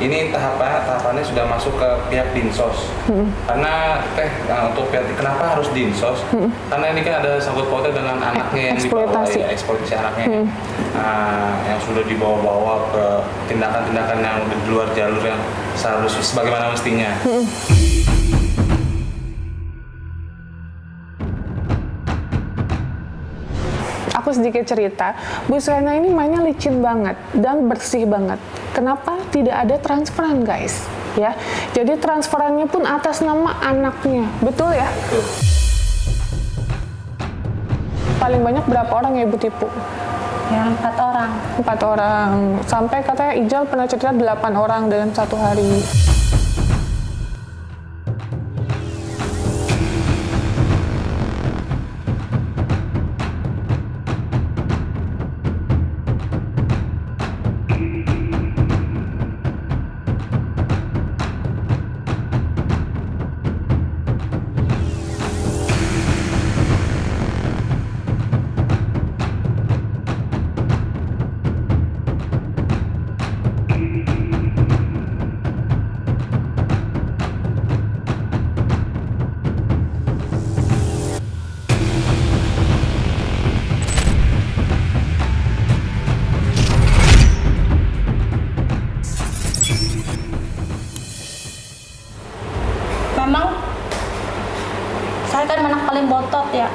ini tahapannya sudah masuk ke pihak Dinsos. Karena untuk pihak kenapa harus Dinsos? Karena ini kan ada sangkut pautnya dengan anaknya yang dibawa, eksploitasi anaknya, yang sudah dibawa-bawa ke tindakan-tindakan yang di luar jalur yang seharusnya sebagaimana mestinya. Aku sedikit cerita, Bu Suherna ini mainnya licin banget dan bersih banget. Kenapa? Tidak ada transferan, guys. Ya, jadi transferannya pun atas nama anaknya, betul ya? Betul. Paling banyak berapa orang ya Ibu tipu? Yang 4 orang. 4 orang. Sampai katanya Ijal pernah cerita 8 orang dalam satu hari. Memang saya kan anak paling botot ya.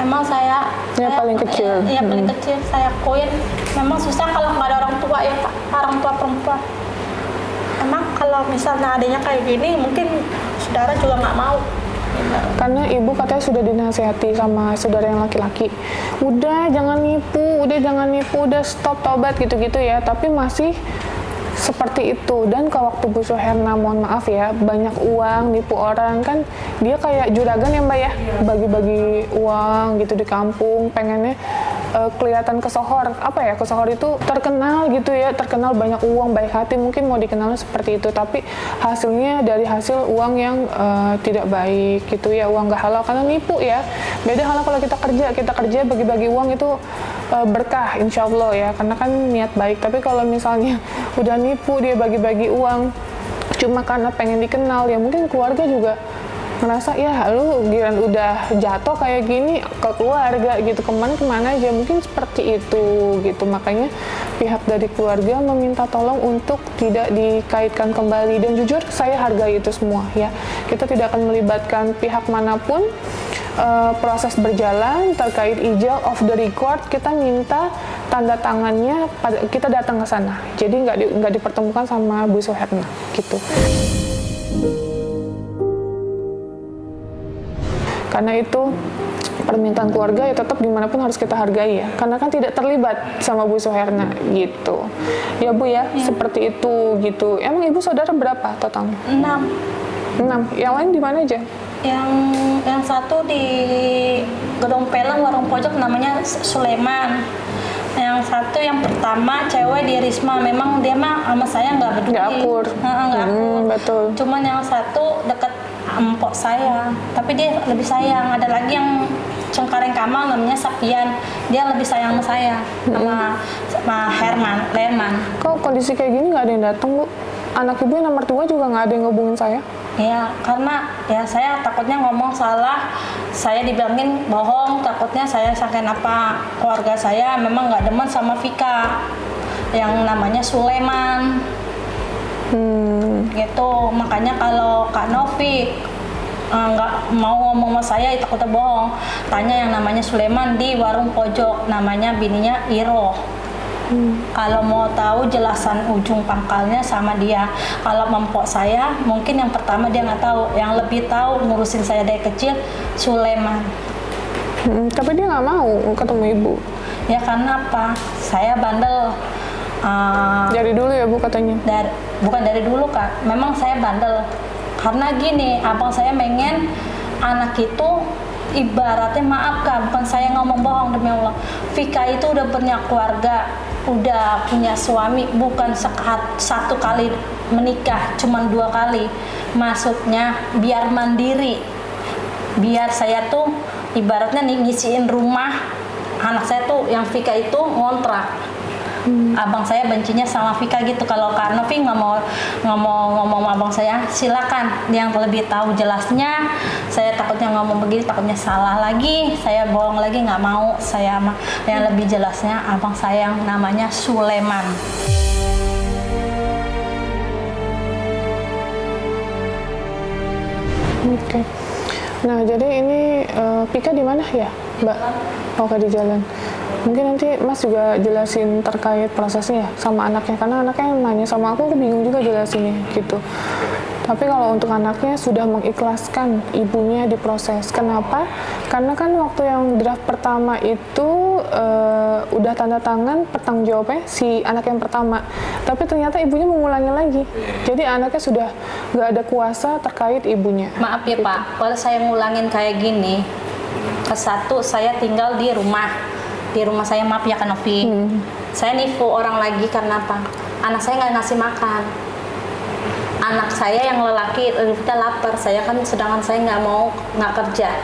Memang saya paling kecil. Iya paling kecil. Saya akuin memang susah kalau nggak ada orang tua ya Pak, orang tua perempuan. Emang kalau misalnya adanya kayak gini mungkin saudara juga nggak mau. Karena ibu katanya sudah dinasihati sama saudara yang laki-laki, udah jangan nipu, udah stop tobat gitu-gitu ya, tapi masih seperti itu. Dan kalau waktu Bu Suherna, mohon maaf ya, banyak uang nipu orang, kan dia kayak juragan ya Mbak ya, bagi-bagi uang gitu di kampung, pengennya kelihatan kesohor. Apa ya, kesohor itu terkenal gitu ya, terkenal banyak uang, baik hati, mungkin mau dikenalnya seperti itu, tapi hasilnya dari hasil uang yang tidak baik gitu ya, uang gak halal karena nipu ya. Beda halal kalau kita kerja bagi-bagi uang itu berkah insya Allah ya, karena kan niat baik. Tapi kalau misalnya udah nipu, dia bagi-bagi uang cuma karena pengen dikenal, ya mungkin keluarga juga ngerasa ya lu giran udah jatuh kayak gini ke keluarga gitu, kemana aja, mungkin seperti itu gitu. Makanya pihak dari keluarga meminta tolong untuk tidak dikaitkan kembali, dan jujur saya hargai itu semua ya. Kita tidak akan melibatkan pihak manapun. Proses berjalan terkait ijal off the record, kita minta tanda tangannya, kita datang ke sana, jadi nggak dipertemukan sama Bu Suherna gitu. Karena itu permintaan keluarga ya tetap dimanapun harus kita hargai ya, karena kan tidak terlibat sama Bu Suherna gitu ya Bu ya. Seperti itu gitu. Emang ibu saudara berapa total? 6. Yang lain di mana aja? Yang satu di Gedung Pelem warung pojok namanya Sulaiman. Yang satu yang pertama cewek di Risma, memang dia mah sama saya nggak peduli. Nggak akur. Nggak akur. Betul. Cuman yang satu deket empok saya, tapi dia lebih sayang. Ada lagi yang Cengkareng Kamal namanya Sapian, dia lebih sayang sama saya, sama Leman. Kok kondisi kayak gini nggak ada yang datang Bu? Anak ibu yang nomor 2 juga nggak ada yang ngubungin saya? Ya, karena ya saya takutnya ngomong salah, saya dibilangin bohong, takutnya saya sangkain apa. Keluarga saya memang nggak demen sama Vika, yang namanya Sulaiman. Gitu, makanya kalau Kak Novi nggak mau ngomong sama saya, takutnya bohong. Tanya yang namanya Sulaiman di warung pojok, namanya bininya Iro. Kalau mau tahu jelasan ujung pangkalnya sama dia. Kalau mempok saya, mungkin yang pertama dia nggak tahu, yang lebih tahu ngurusin saya dari kecil Sulaiman. Tapi dia nggak mau ketemu ibu. Ya karena apa? Saya bandel. Dari dulu ya Bu katanya? Bukan dari dulu Kak, memang saya bandel. Karena gini, abang saya pengen anak itu ibaratnya, maaf Kak, bukan saya ngomong bohong demi Allah, Vika itu udah punya keluarga, udah punya suami, bukan satu kali menikah, cuman 2 kali. Maksudnya biar mandiri, biar saya tuh ibaratnya nih ngisiin rumah anak saya tuh yang Vika itu ngontrak. Abang saya bencinya sama Vika gitu. Kalau Kak Novi nggak mau ngomong sama abang saya, silakan. Dia yang lebih tahu jelasnya. Saya takutnya ngomong begini, takutnya salah lagi. Saya bohong lagi, nggak mau. Saya yang lebih jelasnya abang saya yang namanya Sulaiman. Oke. Nah, jadi ini Vika di mana ya, Mbak? Oke, di jalan. Mungkin nanti Mas juga jelasin terkait prosesnya ya sama anaknya, karena anaknya nanya sama aku bingung juga jelasinnya gitu. Tapi kalau untuk anaknya sudah mengikhlaskan ibunya diproses. Kenapa? Karena kan waktu yang draft pertama itu udah tanda tangan pertanggungjawabannya si anak yang pertama. Tapi ternyata ibunya mengulangi lagi. Jadi anaknya sudah nggak ada kuasa terkait ibunya. Maaf ya Pak, kalau saya ngulangin kayak gini, kesatu saya tinggal di rumah saya, maaf ya Kak Novi. Saya nipu orang lagi karena apa? Anak saya nggak ngasih makan. Anak saya yang lelaki kita lapar, saya kan sedangkan saya nggak kerja.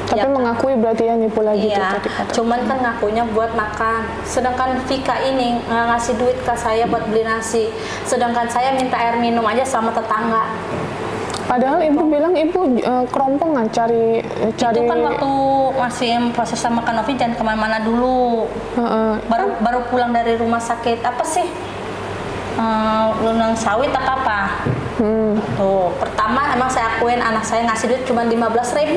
Tapi ya, mengakui berarti ya nipu lagi tuh iya, tadi kata. cuman kan ngakunya buat makan. Sedangkan Vika ini nggak ngasih duit ke saya buat beli nasi. Sedangkan saya minta air minum aja sama tetangga. Padahal ibu bilang ibu kerompongan cari. Itu kan waktu masih proses sama Kak Novi, jangan kemana-mana dulu. Baru pulang dari rumah sakit apa sih? Lunang sawit apa? Tuh, pertama emang saya akuin anak saya ngasih duit cuma 15.000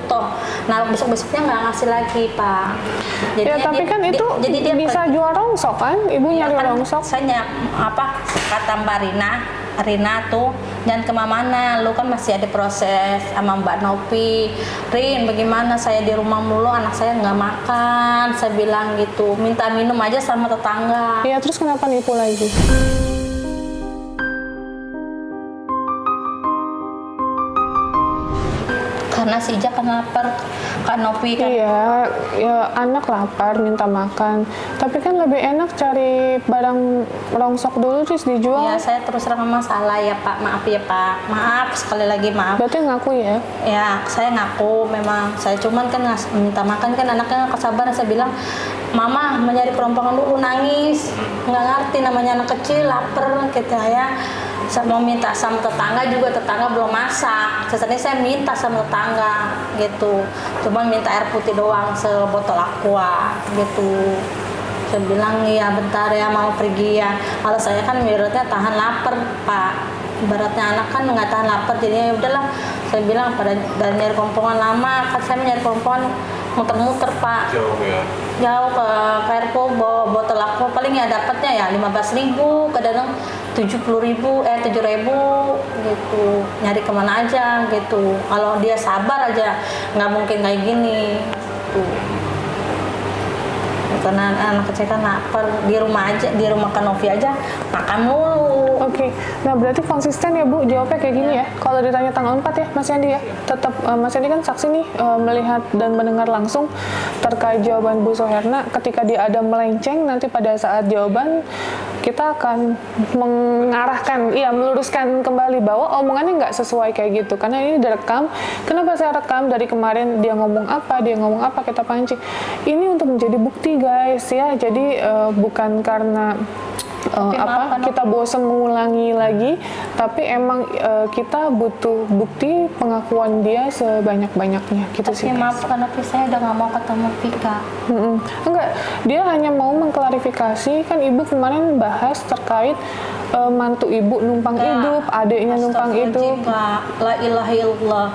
toh. Nah besok-besoknya nggak ngasih lagi Pak. Jadi Ya tapi kan itu dia bisa jual rongsok kan? Ibu ya, nyari kan, rongsok. Saya kata Mbak Rina tuh jangan kemana-mana, lu kan masih ada proses sama Mbak Novi. Rin, bagaimana saya di rumah mulu, anak saya nggak makan, saya bilang gitu, minta minum aja sama tetangga. Iya, terus kenapa nipu lagi? Karena si Ija kan lapar, Kak Novi kan. Iya, ya anak lapar minta makan. Tapi kan lebih enak cari barang rongsok dulu terus dijual. Iya, saya terus terang masalah ya Pak, maaf ya Pak, maaf sekali lagi maaf. Berarti ngaku ya? Ya, saya ngaku memang saya cuman kan minta makan kan anaknya nggak kesabaran. Saya bilang, Mama mencari kerompongan dulu, nangis, nggak ngerti namanya anak kecil lapar gitu ya. Saya mau minta sama tetangga juga, tetangga belum masak. Sebenarnya saya minta sama tetangga gitu, cuman minta air putih doang sebotol aqua gitu. Saya bilang ya bentar ya mau pergi ya. Kalau saya kan ibaratnya tahan lapar Pak. Ibaratnya anak kan nggak tahan lapar, jadinya ya udahlah. Saya bilang pada nyari kerompongan lama, kan saya nyari kerompongan muter-muter Pak. Jauh ya. Jauh ke Carrefour bawa botol aqua paling ya dapatnya ya 15.000, kadang 7.000 gitu. Nyari kemana aja gitu. Kalau dia sabar aja nggak mungkin kayak gini. Tuh. Karena anak kecil kan lapar, di rumah Kak Novi aja makan mulu. Oke, nah berarti konsisten ya Bu jawabnya kayak gini ya. Kalau ditanya tanggal 4 ya Mas Yandi ya, tetap Mas Yandi kan saksi nih melihat dan mendengar langsung terkait jawaban Bu Soherna. Ketika dia ada melenceng, nanti pada saat jawaban kita akan mengarahkan, meluruskan kembali bahwa omongannya nggak sesuai kayak gitu. Karena ini direkam. Kenapa saya rekam dari kemarin dia ngomong apa kita pancing. Ini untuk menjadi bukti guys ya. Jadi bukan karena kita bosan mengulangi lagi, tapi emang kita butuh bukti pengakuan dia sebanyak-banyaknya gitu sih. Tapi maaf karena saya udah nggak mau ketemu Vika. Enggak, dia hanya mau mengklarifikasi. Kan ibu kemarin bahas terkait mantu ibu numpang hidup, adiknya numpang hidup. La ilaha illallah.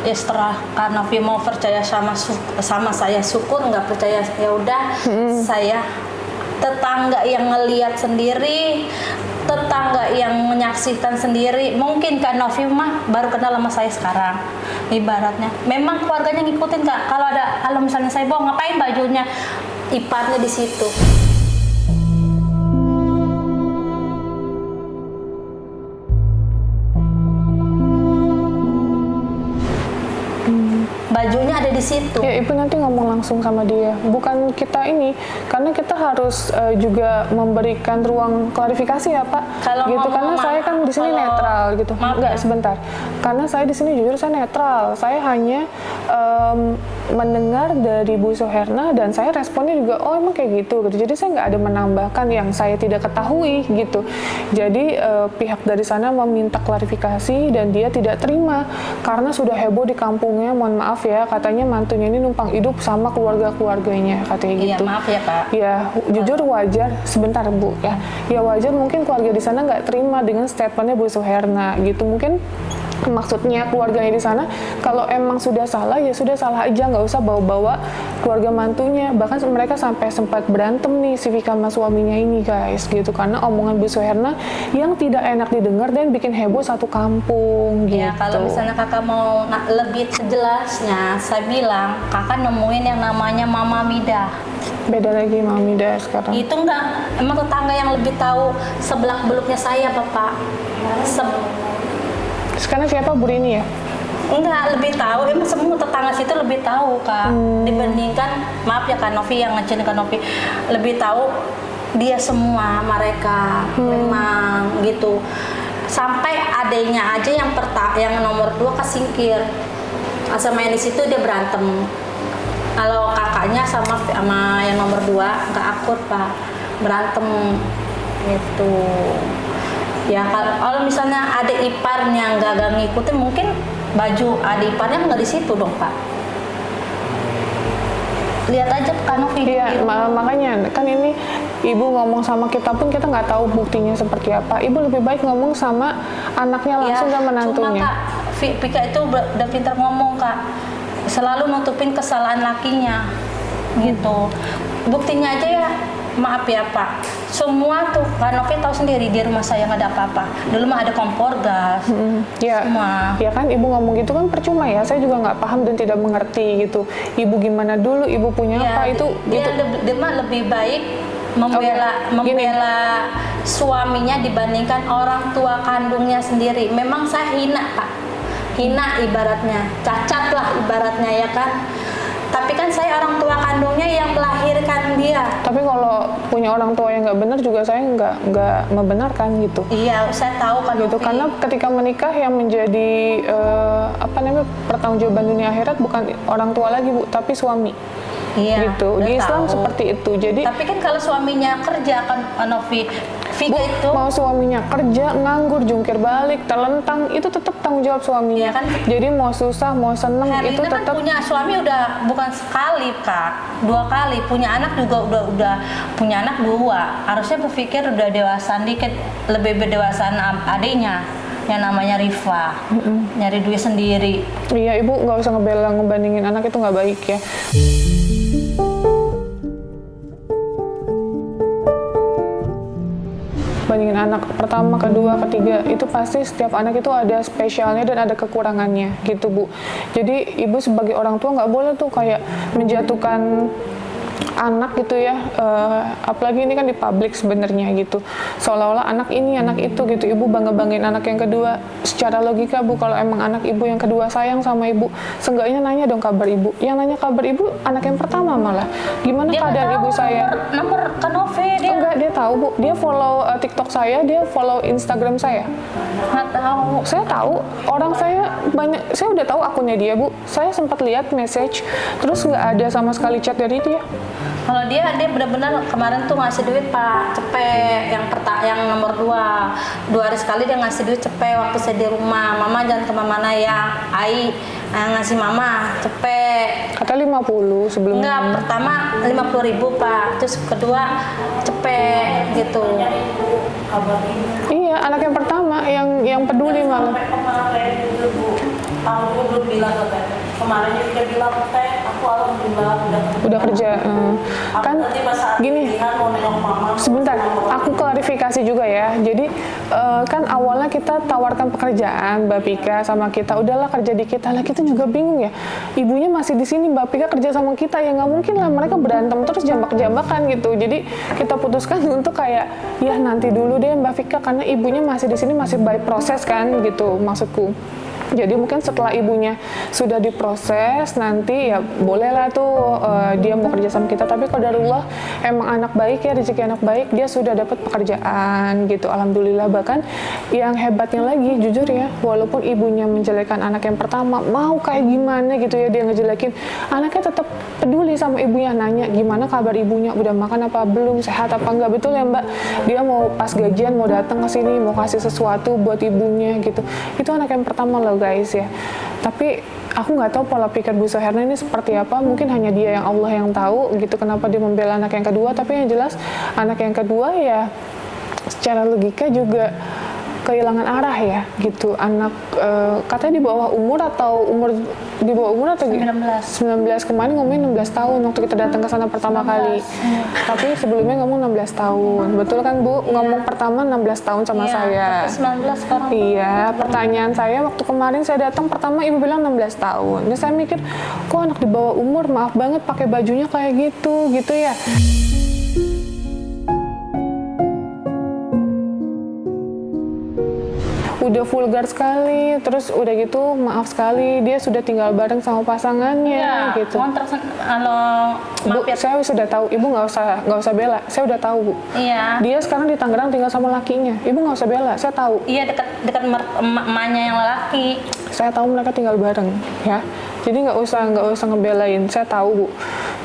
Ya setelah Kak Novi mau percaya sama saya syukur, nggak percaya ya udah. Saya tetangga yang ngelihat sendiri, tetangga yang menyaksikan sendiri. Mungkin Kak Novi mah baru kenal sama saya sekarang. Ibaratnya memang keluarganya ngikutin Kak. Kalau misalnya saya bawa ngapain bajunya, iparnya di situ. Bajunya ada di situ. Ya, Ibu nanti ngomong langsung sama dia. Bukan kita ini, karena kita harus juga memberikan ruang klarifikasi ya Pak. Kalau gitu, ngomong karena saya kan di sini netral gitu. Enggak, sebentar. Karena saya di sini jujur saya netral. Saya hanya mendengar dari Bu Suherna dan saya responnya juga oh emang kayak gitu. Jadi saya nggak ada menambahkan yang saya tidak ketahui gitu. Jadi pihak dari sana meminta klarifikasi dan dia tidak terima karena sudah heboh di kampungnya. Mohon maaf ya, katanya mantunya ini numpang hidup sama keluarga-keluarganya katanya gitu. Iya, maaf ya Pak. Ya, jujur wajar. Sebentar Bu ya. Ya wajar mungkin keluarga di sana nggak terima dengan statementnya Bu Suherna gitu. Mungkin maksudnya keluarganya di sana kalau emang sudah salah ya sudah salah aja, nggak usah bawa-bawa keluarga mantunya. Bahkan mereka sampai sempat berantem nih si Vika sama suaminya ini guys gitu karena omongan Bu Suherna yang tidak enak didengar dan bikin heboh satu kampung gitu. Ya kalau misalnya kakak mau lebih jelasnya, saya bilang kakak nemuin yang namanya Mama Mida. Beda lagi Mama Mida sekarang. Itu enggak, emang tetangga yang lebih tahu sebelak beluknya saya Bapak. Sekarang siapa Bu Rini ya? Enggak, lebih tahu. Emang semua tetangga situ lebih tahu Kak. Dibandingkan, maaf ya Kak Novi yang ngecen Kak Novi, lebih tahu dia semua mereka memang gitu. Sampai adenya aja yang nomor 2 kesingkir. Sama yang di situ dia berantem. Kalau kakaknya sama yang nomor 2 nggak akur Pak, berantem gitu. Ya kalau misalnya adik iparnya nggak ngikutin, mungkin baju adik iparnya nggak di situ dong Pak. Lihat aja kan video. Iya, makanya kan ini Ibu ngomong sama kita pun kita nggak tahu buktinya seperti apa. Ibu lebih baik ngomong sama anaknya langsung dan menantunya. Cuma Kak, Vika itu udah pintar ngomong Kak. Selalu nutupin kesalahan lakinya gitu. Buktinya aja ya, maaf ya Pak, semua tuh Kak Novi tahu sendiri di rumah saya nggak ada apa-apa. Dulu mah ada kompor gas, ya, semua. Ya kan Ibu ngomong gitu kan percuma ya. Saya juga nggak paham dan tidak mengerti gitu. Ibu gimana dulu, Ibu punya Ya, apa itu? dia gitu. mah lebih baik membela suaminya dibandingkan orang tua kandungnya sendiri. Memang saya hina Pak, hina ibaratnya, cacat lah ibaratnya ya kan. Tapi kan saya orang tua kandungnya yang melahirkan dia. Tapi kalau punya orang tua yang nggak benar juga saya nggak membenarkan gitu. Iya, saya tahu kan Gitu, karena ketika menikah yang menjadi pertanggungjawaban dunia akhirat bukan orang tua lagi Bu, tapi suami. Iya, Gitu. Di Islam tahu. seperti itu. Jadi Tapi kan kalau suaminya kerja kan Novi, Vika itu mau suaminya kerja, nganggur, jungkir balik, terlentang, itu tetap tanggung jawab suaminya. Iya kan? Jadi mau susah, mau seneng, itu Herlina kan tetap. punya suami udah bukan sekali Kak, 2 kali. Punya anak juga udah punya anak 2. Harusnya berpikir udah dewasa dikit, lebih berdewasaan adiknya yang namanya Rifa, nyari duit sendiri. Iya, Ibu nggak usah ngebandingin anak, itu nggak baik ya. Bandingin anak pertama, kedua, ketiga, itu pasti setiap anak itu ada spesialnya dan ada kekurangannya gitu Bu. Jadi Ibu sebagai orang tua nggak boleh tuh kayak menjatuhkan anak gitu ya, apalagi ini kan di publik sebenarnya gitu, seolah-olah anak ini anak itu gitu. Ibu bangga-banggain anak yang kedua. Secara logika Bu, kalau emang anak Ibu yang kedua sayang sama Ibu, seenggaknya nanya dong kabar Ibu. Yang nanya kabar Ibu anak yang pertama malah, gimana Dia keadaan nggak Ibu tahu saya? nomor Kanovi dia Enggak, dia tahu Bu, dia follow TikTok saya, dia follow Instagram saya. nggak tahu. Saya tahu, orang saya banyak, saya udah tahu akunnya dia Bu. Saya sempat lihat message, terus nggak ada sama sekali chat dari dia. Kalau dia benar-benar kemarin tuh ngasih duit Pak, cepet yang nomor 2 hari sekali dia ngasih duit cepet waktu saya di rumah. Mama jangan kemana-mana ya, Ai ngasih mama cepet. Kata 50 sebelumnya. Enggak, pertama 50.000 Pak, terus kedua cepet gitu. Iya, anak yang pertama yang peduli malah. Kemarin itu Bu, aku belum bilang ke Teh. Kemarin dia bilang Teh, aku alhamdulillah Udah kerja. Kan nanti pas saat gini, pilihan mau nengok mama. sebentar, aku klarifikasi juga ya. Jadi kan awalnya kita tawarkan pekerjaan Mbak Pika sama kita, udahlah kerja di kita. Lah kita juga bingung ya. Ibunya masih di sini, Mbak Pika kerja sama kita, ya nggak mungkin lah mereka berantem terus jambak-jambakan gitu. Jadi kita putuskan untuk kayak ya nanti dulu deh Mbak Pika, karena ibunya masih di sini, masih by proses kan gitu maksudku. Jadi mungkin setelah ibunya sudah diproses, nanti ya bolehlah tuh dia mau kerja sama kita. Tapi qadarullah emang anak baik ya, rezeki anak baik, dia sudah dapat pekerjaan gitu, alhamdulillah. Bahkan yang hebatnya lagi, jujur ya, walaupun ibunya menjelekkan anak yang pertama, mau kayak gimana gitu ya dia ngejelekin, anaknya tetap peduli sama ibunya, nanya gimana kabar ibunya, udah makan apa belum, sehat apa enggak. Betul ya Mbak, dia mau pas gajian mau datang ke sini, mau kasih sesuatu buat ibunya gitu. Itu anak yang pertama loh guys ya. Tapi aku nggak tahu pola pikir Bu Suherna ini seperti apa, mungkin hanya dia yang Allah yang tahu gitu kenapa dia membela anak yang kedua. Tapi yang jelas anak yang kedua ya secara logika juga kehilangan arah ya gitu. Anak katanya di bawah umur atau di bawah umur atau 19 kemarin ngomongin 16 tahun waktu kita datang ke sana pertama kali. Tapi sebelumnya ngomong 16 tahun. Betul kan Bu? Ngomong pertama 16 tahun sama saya. Tapi 19 sekarang. Iya, pertanyaan saya waktu kemarin saya datang pertama ibu bilang 16 tahun. Terus saya mikir, kok anak di bawah umur, maaf banget pakai bajunya kayak gitu ya. Udah vulgar sekali, terus udah gitu maaf sekali dia sudah tinggal bareng sama pasangannya gitu. Kontrak kalau Bu, saya sudah tahu, ibu nggak usah bela, saya udah tahu Bu. Iya. Dia sekarang di Tangerang tinggal sama lakinya, ibu nggak usah bela, saya tahu. Iya, dekat emaknya yang lelaki. Saya tahu mereka tinggal bareng, ya. Jadi nggak usah ngebelain, saya tahu Bu.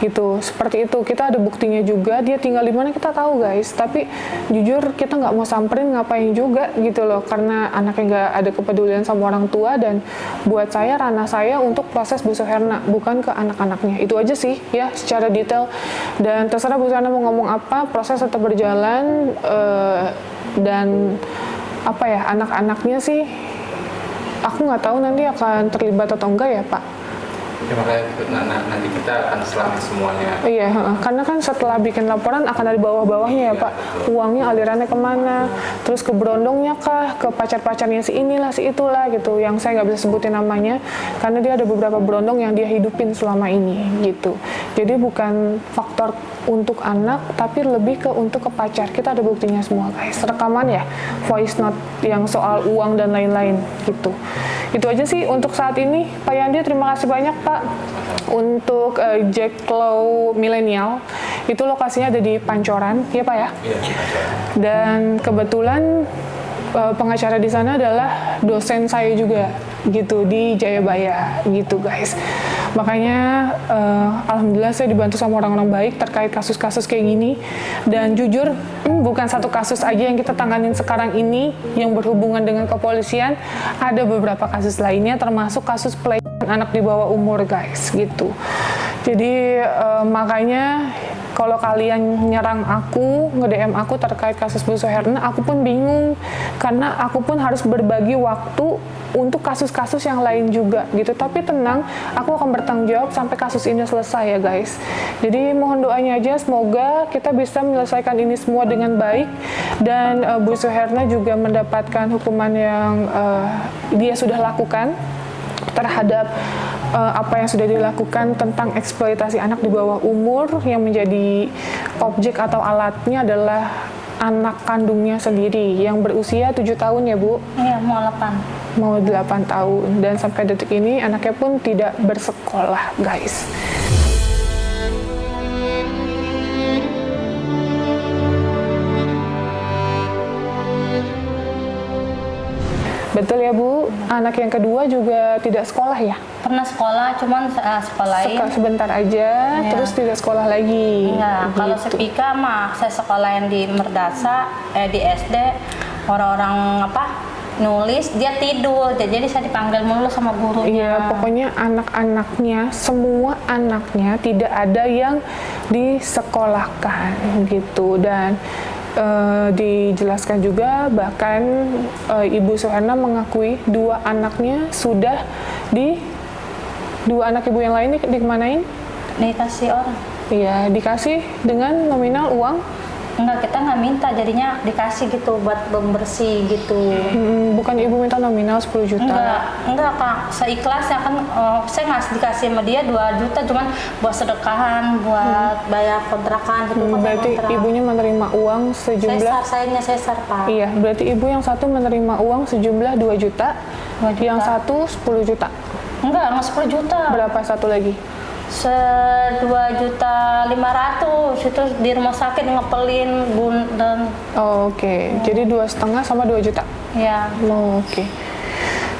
Gitu, seperti itu. Kita ada buktinya juga, dia tinggal di mana kita tahu guys. Tapi jujur kita nggak mau samperin, ngapain juga gitu loh, karena anaknya nggak ada kepedulian sama orang tua. Dan buat saya, ranah saya untuk proses Bu Suherna, bukan ke anak-anaknya. Itu aja sih ya secara detail. Dan terserah Bu Suherna mau ngomong apa, proses tetap berjalan. Dan apa ya, anak-anaknya sih aku nggak tahu nanti akan terlibat atau enggak ya Pak. Ya makanya nanti kita akan selami semuanya. Iya, karena kan setelah bikin laporan akan ada bawah-bawahnya ya Pak. Uangnya alirannya kemana, terus ke berondongnya kah, ke pacar-pacarnya si inilah, si itulah gitu. Yang saya nggak bisa sebutin namanya, karena dia ada beberapa berondong yang dia hidupin selama ini gitu. Jadi bukan faktor untuk anak, tapi lebih ke untuk ke pacar. Kita ada buktinya semua guys. Rekaman ya, voice note yang soal uang dan lain-lain gitu. Itu aja sih untuk saat ini. Pak Yandi, terima kasih banyak Pak. Untuk Jack Claw Millennial, itu lokasinya ada di Pancoran, ya Pak ya? Iya, dan kebetulan pengacara di sana adalah dosen saya juga gitu di Jayabaya gitu guys. Makanya alhamdulillah saya dibantu sama orang-orang baik terkait kasus-kasus kayak gini. Dan jujur bukan satu kasus aja yang kita tanganin sekarang ini yang berhubungan dengan kepolisian, ada beberapa kasus lainnya termasuk kasus pelecehan anak di bawah umur guys gitu. Jadi makanya kalau kalian nyerang aku, nge-DM aku terkait kasus Bu Suherna, aku pun bingung karena aku pun harus berbagi waktu untuk kasus-kasus yang lain juga gitu. Tapi tenang, aku akan bertanggung jawab sampai kasus ini selesai ya guys. Jadi mohon doanya aja, semoga kita bisa menyelesaikan ini semua dengan baik dan Bu Suherna juga mendapatkan hukuman yang dia sudah lakukan terhadap apa yang sudah dilakukan tentang eksploitasi anak di bawah umur, yang menjadi objek atau alatnya adalah anak kandungnya sendiri yang berusia 7 tahun ya Bu? Iya, mau 8 tahun, dan sampai detik ini anaknya pun tidak bersekolah guys. Betul ya Bu, anak yang kedua juga tidak sekolah ya? Pernah sekolah, cuman sekolahin sebentar aja, ya. Terus tidak sekolah lagi. Enggak, kalau gitu. Sepika mah saya sekolahin di Merdasa, di SD, orang-orang nulis, dia tidur, jadi saya dipanggil mulu sama gurunya. Iya, pokoknya anak-anaknya, semua anaknya tidak ada yang disekolahkan gitu. Dan dijelaskan juga bahkan Ibu Suherna mengakui dua anak ibu yang lain dikemanain? Dikasih orang. Iya, dikasih dengan nominal uang. Enggak, kita nggak minta, jadinya dikasih gitu buat pembersih gitu. Bukan ibu minta nominal 10 juta? Enggak Kak, seikhlasnya kan. Saya nggak dikasih sama dia 2 juta, cuman buat sedekahan, buat bayar kontrakan gitu. Berarti ibunya menerima uang sejumlah... Sesar Pak. Iya, berarti ibu yang satu menerima uang sejumlah 2 juta, 2 juta. Yang satu 10 juta. Enggak 10 juta. Berapa satu lagi? 2.500.000 itu di rumah sakit ngepelin dan Oh, oke. Jadi 2,5 sama 2 juta. ya. Oh, oke.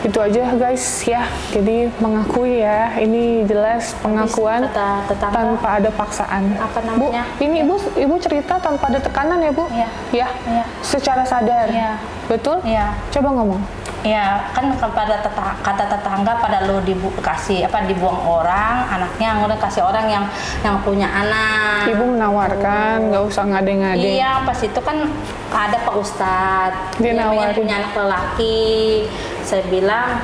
Itu aja guys ya. Jadi mengakui ya. Ini jelas pengakuan Tetangga. tanpa ada paksaan. Apa Bu, namanya? ini ibu cerita tanpa ada tekanan ya, Bu? Iya. Ya. Iya. Secara sadar. Iya. Betul? Iya. Coba ngomong. Ya kan kepada kata tetangga pada lo dibuang orang anaknya, udah kasih orang yang punya anak. Ibu menawarkan nggak usah ngade-ngade. Iya, pas itu kan ada Pak Ustadz Dia yang nawarin. punya anak lelaki. Saya bilang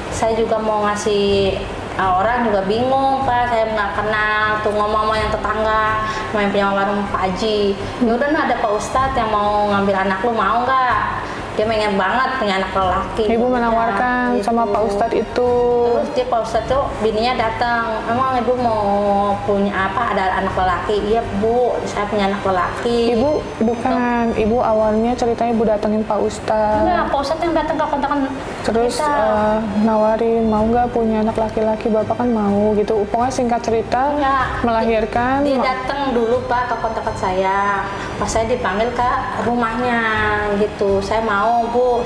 saya juga mau ngasih orang juga bingung Pak, saya nggak kenal tuh ngomong yang tetangga mau yang punya warung Pak Haji. Yaudah nah, ada Pak Ustadz yang mau ngambil anak lu, mau nggak? Dia pengen banget punya anak lelaki. Ibu menawarkan Gitu. sama Pak Ustadz itu. Terus dia Pak Ustadz tuh bininya datang, emang ibu mau punya apa, ada anak lelaki? Iya Bu, saya punya anak lelaki. Ibu bukan, ibu awalnya ceritanya ibu datengin Pak Ustadz. Enggak, Pak Ustadz yang datang ke kontrakan Terus kita. nawarin mau nggak punya anak laki-laki, bapak kan mau gitu. Pokoknya singkat cerita Enggak. melahirkan. Dia datang dulu Pak ke kontrakan saya. Pas saya dipanggil ke rumahnya gitu. Saya mau Bu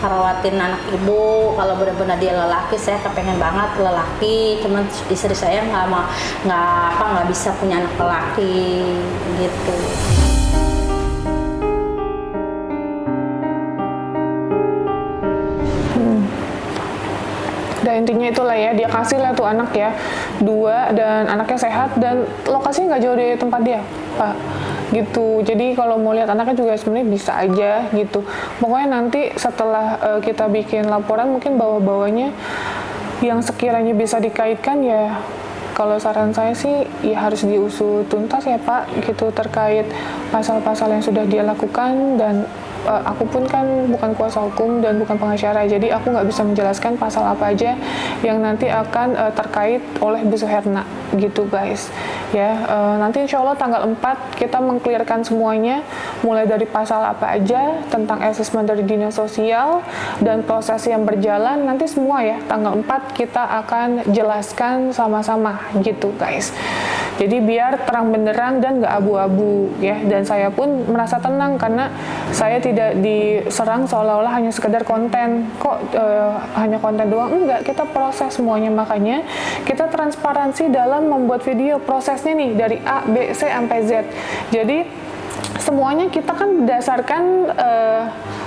ngerawatin anak ibu. Kalau benar-benar dia lelaki, saya kepengen banget lelaki. Cuman istri saya nggak bisa punya anak lelaki gitu. Dan intinya itulah ya, dia kasih lah tuh anak ya 2 dan anaknya sehat dan lokasinya nggak jauh dari tempat dia, Pak. Gitu. Jadi kalau mau lihat anaknya juga sebenarnya bisa aja gitu. Pokoknya nanti setelah kita bikin laporan mungkin bawa-bawanya yang sekiranya bisa dikaitkan ya. Kalau saran saya sih ya harus diusut tuntas ya Pak gitu terkait pasal-pasal yang sudah dia lakukan. Dan aku pun kan bukan kuasa hukum dan bukan pengacara, jadi aku nggak bisa menjelaskan pasal apa aja yang nanti akan terkait oleh Bu Suherna gitu guys ya. Nanti insya Allah tanggal 4 kita mengklirkan semuanya, mulai dari pasal apa aja tentang asesmen dari dinas sosial dan proses yang berjalan, nanti semua ya tanggal 4 kita akan jelaskan sama-sama gitu guys. Jadi biar terang benderang dan nggak abu-abu ya. Dan saya pun merasa tenang karena saya tidak diserang seolah-olah hanya sekedar konten. Kok hanya konten doang? Enggak, kita proses semuanya. Makanya kita transparansi dalam membuat video prosesnya nih dari A, B, C sampai Z. Jadi semuanya kita kan berdasarkan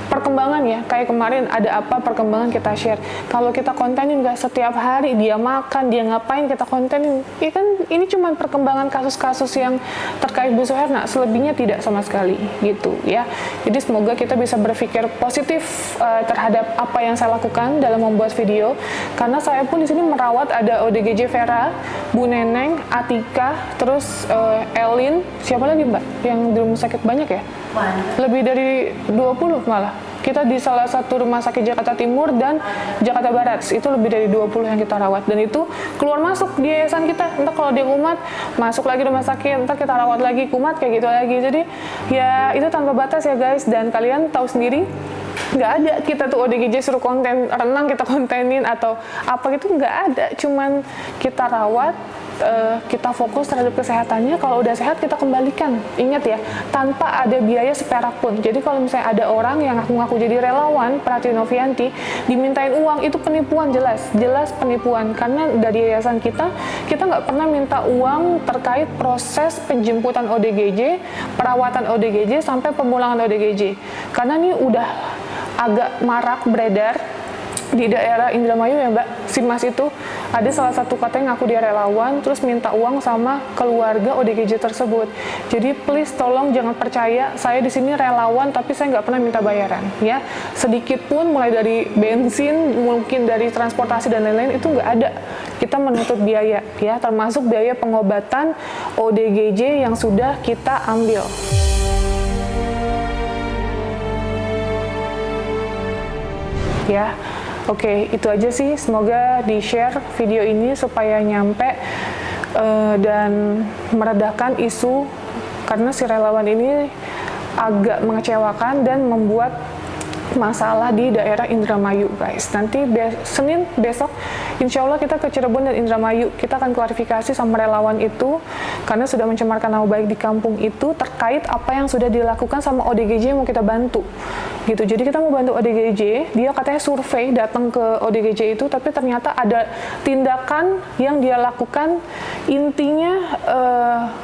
perkembangan ya. Kayak kemarin ada apa perkembangan kita share. Kalau kita kontenin nggak setiap hari dia makan, dia ngapain kita kontenin. Ya kan ini cuma perkembangan kasus-kasus yang terkait Bu Suherna. Selebihnya tidak sama sekali gitu ya. Jadi semoga kita bisa berpikir positif terhadap apa yang saya lakukan dalam membuat video. Karena saya pun di sini merawat ada ODGJ Vera, Bu Neneng, Atika, terus Elin, siapa lagi Mbak? Yang di rumah sakit banyak ya? Banyak. Lebih dari 20 malah. Kita di salah satu rumah sakit Jakarta Timur dan Jakarta Barat, itu lebih dari 20 yang kita rawat. Dan itu keluar masuk di yayasan kita. Entah kalau dia kumat, masuk lagi rumah sakit, entar kita rawat lagi, kumat, kayak gitu lagi. Jadi ya itu tanpa batas ya guys. Dan kalian tahu sendiri, nggak ada kita tuh ODGJ suruh konten renang kita kontenin atau apa gitu, nggak ada. Cuman kita rawat, kita fokus terhadap kesehatannya. Kalau udah sehat kita kembalikan. Ingat ya, tanpa ada biaya seperak pun. Jadi kalau misalnya ada orang yang ngaku-ngaku jadi relawan Prati Novianti dimintain uang, itu penipuan, jelas penipuan. Karena dari yayasan kita nggak pernah minta uang terkait proses penjemputan ODGJ, perawatan ODGJ sampai pemulangan ODGJ. Karena ini udah agak marak beredar di daerah Indramayu ya Mbak, si Mas itu ada salah satu katanya ngaku dia relawan terus minta uang sama keluarga ODGJ tersebut. Jadi please tolong jangan percaya, saya di sini relawan tapi saya nggak pernah minta bayaran ya. Sedikit pun, mulai dari bensin, mungkin dari transportasi dan lain-lain, itu nggak ada. Kita menuntut biaya ya, termasuk biaya pengobatan ODGJ yang sudah kita ambil. Ya. Oke, itu aja sih. Semoga di-share video ini supaya nyampe dan meredakan isu, karena si relawan ini agak mengecewakan dan membuat masalah di daerah Indramayu, guys. Nanti Senin besok, insya Allah kita ke Cirebon dan Indramayu. Kita akan klarifikasi sama relawan itu, karena sudah mencemarkan nama baik di kampung itu terkait apa yang sudah dilakukan sama ODGJ yang mau kita bantu. Gitu. Jadi kita mau bantu ODGJ, dia katanya survei datang ke ODGJ itu, tapi ternyata ada tindakan yang dia lakukan, intinya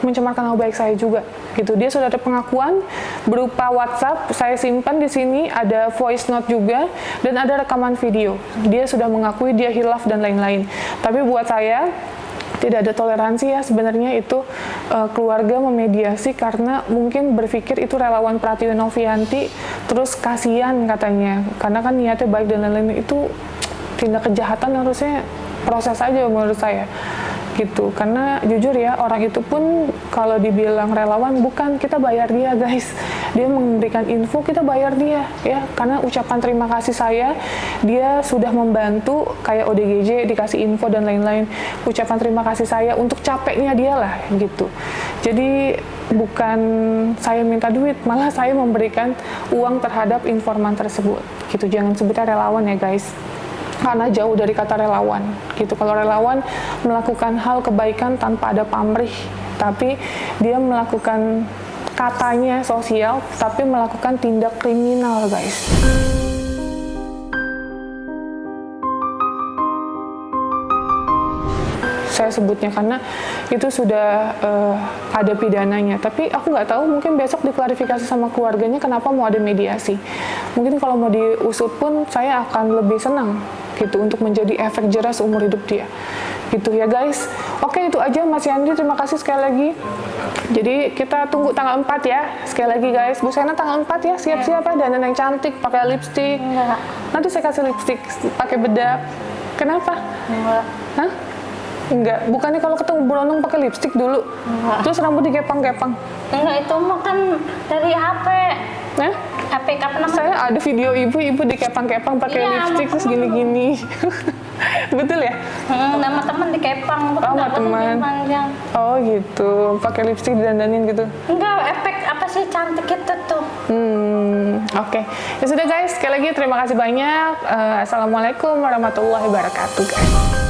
mencemarkan nama baik saya juga. Gitu. Dia sudah ada pengakuan berupa WhatsApp, saya simpan di sini, ada voice note juga, dan ada rekaman video. Dia sudah mengakui dia hilaf dan lain-lain. Tapi buat saya tidak ada toleransi ya sebenarnya itu, keluarga memediasi karena mungkin berpikir itu relawan Pratiwi Novianti, terus kasihan katanya, karena kan niatnya baik dan lain-lain. Itu tindak kejahatan, harusnya proses aja menurut saya. Gitu, karena jujur ya, orang itu pun kalau dibilang relawan, bukan, kita bayar dia, guys. Dia memberikan info, kita bayar dia ya, karena ucapan terima kasih saya, dia sudah membantu kayak ODGJ dikasih info dan lain-lain. Ucapan terima kasih saya untuk capeknya dia lah gitu. Jadi bukan saya minta duit, malah saya memberikan uang terhadap informan tersebut gitu. Jangan sebutnya relawan ya, guys, karena jauh dari kata relawan gitu. Kalau relawan melakukan hal kebaikan tanpa ada pamrih, tapi dia melakukan katanya sosial, tapi melakukan tindak kriminal, guys. Saya sebutnya karena itu sudah ada pidananya. Tapi aku nggak tahu, mungkin besok diklarifikasi sama keluarganya kenapa mau ada mediasi. Mungkin kalau mau diusut pun saya akan lebih senang gitu, untuk menjadi efek jerah seumur hidup dia. Gitu ya, guys. Oke, itu aja Mas Yandri, terima kasih sekali lagi. Jadi kita tunggu tanggal 4 ya. Sekali lagi, guys, Bu Sena tanggal 4 ya, siap-siap ya, dandan yang cantik, pakai lipstik. Enggak. Nanti saya kasih lipstik, pakai bedak. Kenapa? Enggak. Hah? Enggak, bukannya kalau ketemu Bronong pakai lipstik dulu? Enggak. Terus rambut dikepang-kepang? Enggak, itu mah kan dari HP. Nah, HP apa namanya? saya ada video ibu dikepang-kepang pakai Iya, lipstik terus gini-gini. Betul ya? Nama teman dikepang. Oh, sama teman. Panjang. Oh gitu, pakai lipstik didandanin gitu. Enggak, efek apa sih cantik itu tuh. Oke. Ya sudah, guys, sekali lagi terima kasih banyak. Assalamualaikum warahmatullahi wabarakatuh, guys.